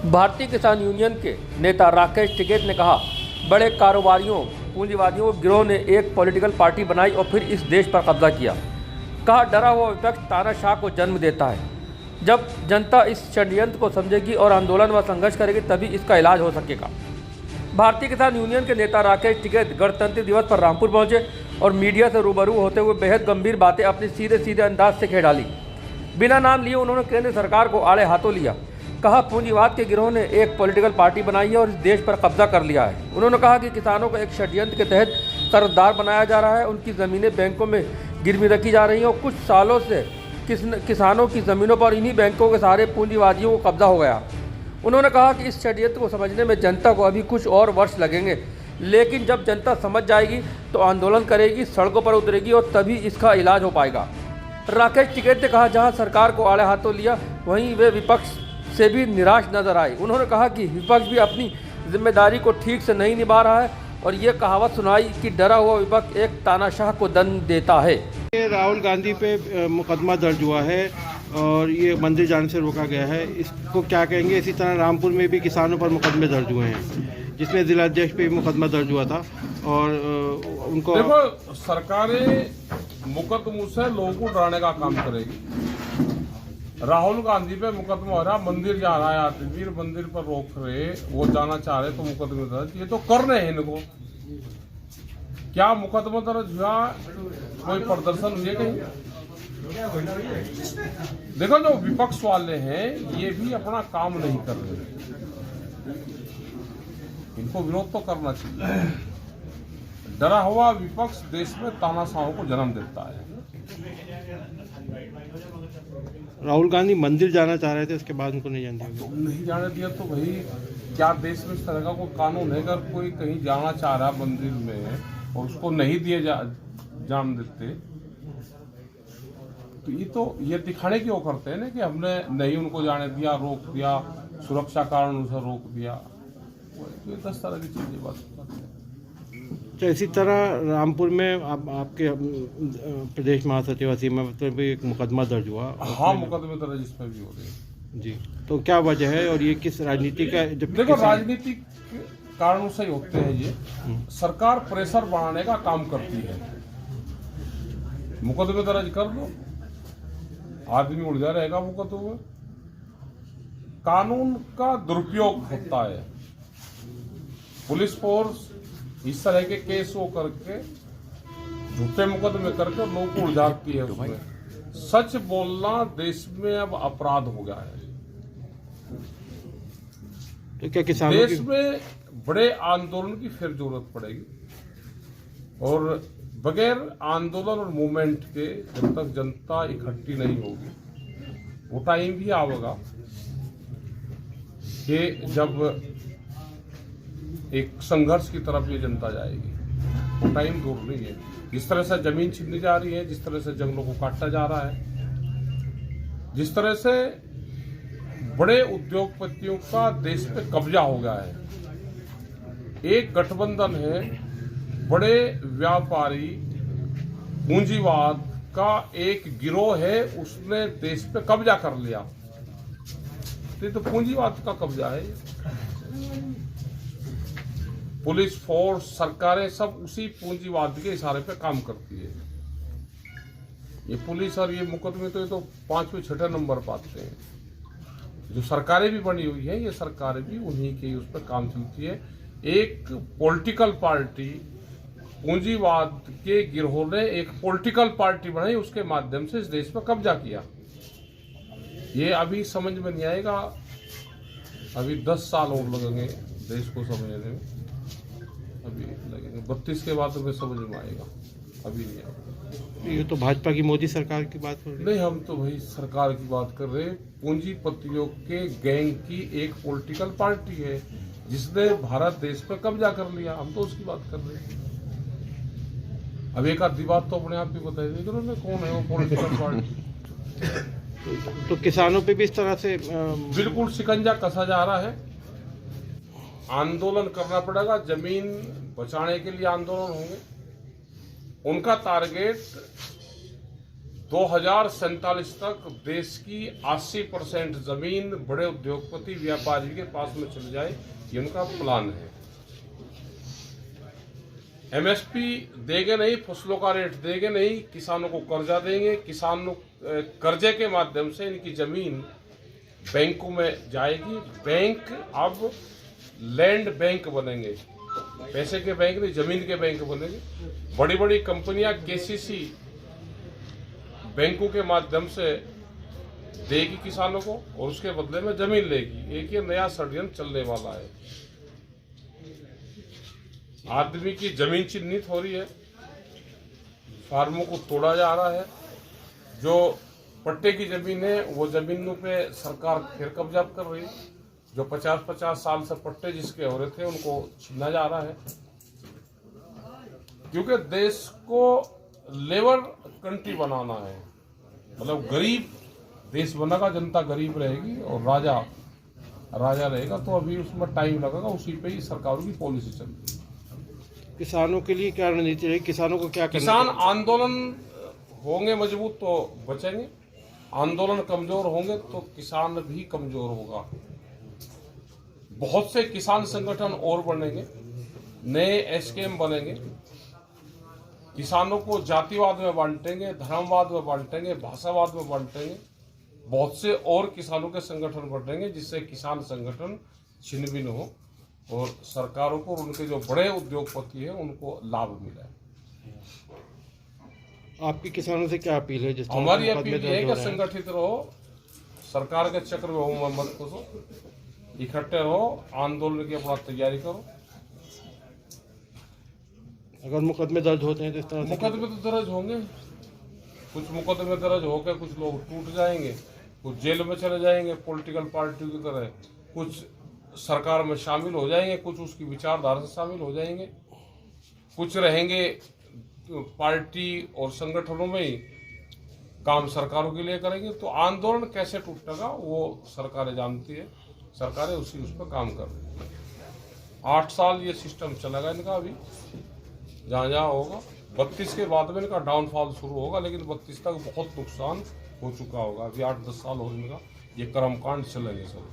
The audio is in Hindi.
भारतीय किसान यूनियन के नेता राकेश टिकैत ने कहा, बड़े कारोबारियों पूंजीवादियों गिरोह ने एक पॉलिटिकल पार्टी बनाई और फिर इस देश पर कब्जा किया। कहा, डरा हुआ विपक्ष तानाशाह को जन्म देता है। जब जनता इस षड्यंत्र को समझेगी और आंदोलन व संघर्ष करेगी तभी इसका इलाज हो सकेगा। भारतीय किसान यूनियन के नेता राकेश टिकैत गणतंत्र दिवस पर रामपुर पहुंचे और मीडिया से रूबरू होते हुए बेहद गंभीर बातें अपने सीधे अंदाज से कह डाली। बिना नाम लिए उन्होंने केंद्र सरकार को आड़े हाथों लिया। कहा, पूंजीवाद के गिरोह ने एक पॉलिटिकल पार्टी बनाई है और इस देश पर कब्जा कर लिया है। उन्होंने कहा कि किसानों को एक षड्यंत्र के तहत कर्जदार बनाया जा रहा है, उनकी ज़मीनें बैंकों में गिरवी रखी जा रही हैं और कुछ सालों से किसानों की ज़मीनों पर इन्हीं बैंकों के सहारे पूंजीवादियों को कब्जा हो गया। उन्होंने कहा कि इस षड्यंत्र को समझने में जनता को अभी कुछ और वर्ष लगेंगे, लेकिन जब जनता समझ जाएगी तो आंदोलन करेगी, सड़कों पर उतरेगी और तभी इसका इलाज हो पाएगा। राकेश टिकैत ने कहा, जहां सरकार को आड़े हाथों लिया वहीं वे विपक्ष से भी निराश नजर आए। उन्होंने कहा कि विपक्ष भी अपनी जिम्मेदारी को ठीक से नहीं निभा रहा है और ये कहावत सुनाई कि डरा हुआ विपक्ष एक तानाशाह को दंड देता है। राहुल गांधी पे मुकदमा दर्ज हुआ है और ये मंदिर जाने से रोका गया है, इसको क्या कहेंगे? इसी तरह रामपुर में भी किसानों पर मुकदमे दर्ज हुए हैं, जिसमें जिलाध्यक्ष पे मुकदमा दर्ज हुआ था और उनको देखो, सरकारें मुकदमों से लोगों को डराने का काम करेगी। राहुल गांधी पे मुकदमा हो रहा, मंदिर जा रहा है आदमी, मंदिर पर रोक रहे, वो जाना चाह रहे तो मुकदमे दर्ज, ये तो कर रहे हैं इनको। क्या मुकदमा दर्ज हुआ? कोई प्रदर्शन हुए कहीं? देखो, जो विपक्ष वाले हैं ये भी अपना काम नहीं कर रहे, इनको विरोध तो करना चाहिए। डरा हुआ विपक्ष देश में तानाशाहों को जन्म देता है। राहुल गांधी मंदिर जाना चाह रहे थे, उसके बाद उनको नहीं जाने दिया। नहीं जाने दिया तो भाई क्या देश में इस तरह का कोई कानून है? अगर कोई कहीं जाना चाह रहा मंदिर में और उसको नहीं दिए जान देते तो ये दिखाने क्यों करते हैं ना कि हमने नहीं उनको जाने दिया, रोक दिया, सुरक्षा कारण उसे रोक दिया। तो 10 तरह की चीजें बात करते हैं। तो इसी तरह रामपुर में आपके प्रदेश महासचिव असीम पर भी एक मुकदमा दर्ज हुआ। हाँ, मुकदमे दर्ज इस पर भी हो रहे जी, तो क्या वजह है और ये किस राजनीति का? देखो, राजनीतिक कारणों से ही होते हैं ये। सरकार प्रेशर बढ़ाने का काम करती है। मुकदमे दर्ज कर दो, आदमी उलझा रहेगा मुकदमे में। कानून का दुरुपयोग होता है। पुलिस फोर्स इस तरह के केस वो करके झूठे मुकदमे करके लोगों को उलझाती है उसमें। सच बोलना देश में अब अपराध हो गया है। तो क्या किसानों देश में बड़े आंदोलन की फिर जरूरत पड़ेगी और बगैर आंदोलन और मूवमेंट के जब तक जनता इकट्ठी नहीं होगी, वो टाइम भी आएगा कि जब एक संघर्ष की तरफ ये जनता जाएगी। वो टाइम दूर नहीं है। जिस तरह से जमीन छीननी जा रही है, जिस तरह से जंगलों को काटा जा रहा है, जिस तरह से बड़े उद्योगपतियों का देश पे कब्जा हो गया है। एक गठबंधन है, बड़े व्यापारी पूंजीवाद का एक गिरोह है, उसने देश पे कब्जा कर लिया। तो पूंजीवाद का कब्जा है। पुलिस फोर्स, सरकारें सब उसी पूंजीवाद के इशारे पे काम करती है। ये पुलिस और ये मुकदमे तो ये तो 5वें 6ठे नंबर पाते हैं। जो सरकारें भी बनी हुई है, ये सरकारें भी उन्हीं के उस पर काम चलती है। एक पॉलिटिकल पार्टी, पूंजीवाद के गिरोह ने एक पॉलिटिकल पार्टी बनाई, उसके माध्यम से इस देश पर कब्जा किया। ये अभी समझ में नहीं आएगा, अभी 10 साल और लगेंगे देश को समझने में। अभी लगेंगे 32 के बाद तो समझ में आएगा, अभी नहीं आएगा। ये तो भाजपा की मोदी सरकार की बात हो रही है। नहीं, हम तो भाई सरकार की बात कर रहे हैं। पूंजीपतियों के गैंग की एक पॉलिटिकल पार्टी है जिसने भारत देश पे कब्जा कर लिया। हम तो उसकी बात कर रहे हैं। अब एक आधी बात तो अपने आप भी बताई देगी उन्होंने, कौन है वो पॉलिटिकल पार्टी। तो किसानों पे भी इस तरह से बिल्कुल शिकंजा कसा जा रहा है। आंदोलन करना पड़ेगा, जमीन बचाने के लिए आंदोलन होंगे। उनका टारगेट 2047 तक देश की 80% जमीन बड़े उद्योगपति व्यापारी के पास में चली जाए, ये उनका प्लान है। एमएसपी देंगे नहीं, फसलों का रेट देंगे नहीं, किसानों को कर्जा देंगे, किसानों कर्जे के माध्यम से इनकी जमीन बैंकों में जाएगी। बैंक अब लैंड बैंक बनेंगे, पैसे के बैंक नहीं, जमीन के बैंक बनेंगे। बड़ी बड़ी कंपनियां केसीसी बैंकों के माध्यम से देगी किसानों को और उसके बदले में जमीन लेगी। एक ये नया षड्यंत्र चलने वाला है। आदमी की जमीन चिन्हित हो रही है, फार्मों को तोड़ा जा रहा है। जो पट्टे की जमीन है वो जमीनों पे सरकार फिर कब्जा कर रही है। जो 50-50 साल से पट्टे जिसके हो रहे थे उनको छीना जा रहा है, क्योंकि देश को लेबर कंट्री बनाना है। मतलब गरीब देश बनेगा, जनता गरीब रहेगी और राजा रहेगा। तो अभी उसमें टाइम लगेगा, उसी पे ही सरकारों की पॉलिसी चल रही है। किसानों के लिए क्या रणनीति रहेगी? किसानों को क्या करना किसान आंदोलन होंगे मजबूत तो बचेंगे, आंदोलन कमजोर होंगे तो किसान भी कमजोर होगा। बहुत से किसान संगठन और बनेंगे, नए एसकेएम बनेंगे, किसानों को जातिवाद में बांटेंगे, धर्मवाद में बांटेंगे, भाषावाद में बांटेंगे। बहुत से और किसानों के संगठन बनेंगे जिससे किसान संगठन छिन्न भिन्न हो और सरकारों को और उनके जो बड़े उद्योगपति हैं उनको लाभ मिले। आपकी किसानों से क्या अपील है? हमारी अपील है कि संगठित रहो, सरकार के चक्र में मत फंसो, इकट्ठे रहो, आंदोलन की अपना तैयारी करो। अगर मुकदमे दर्ज होते हैं तो इस तरह से मुकदमे तो दर्ज होंगे, कुछ मुकदमे दर्ज होकर कुछ लोग टूट जाएंगे, कुछ जेल में चले जाएंगे पॉलिटिकल पार्टी की तरह, कुछ सरकार में शामिल हो जाएंगे, कुछ उसकी विचारधारा से शामिल हो जाएंगे, कुछ रहेंगे पार्टी और संगठनों में ही काम सरकारों के लिए करेंगे। तो आंदोलन कैसे टूटेगा वो सरकारें जानती है, सरकारें उस पर काम कर रही है। 8 साल ये सिस्टम चलेगा इनका। अभी जहाँ होगा 32 के बाद में इनका डाउनफॉल शुरू होगा, लेकिन 32 तक बहुत नुकसान हो चुका होगा। अभी 8-10 साल हो इनका ये कर्मकांड चलेंगे सब।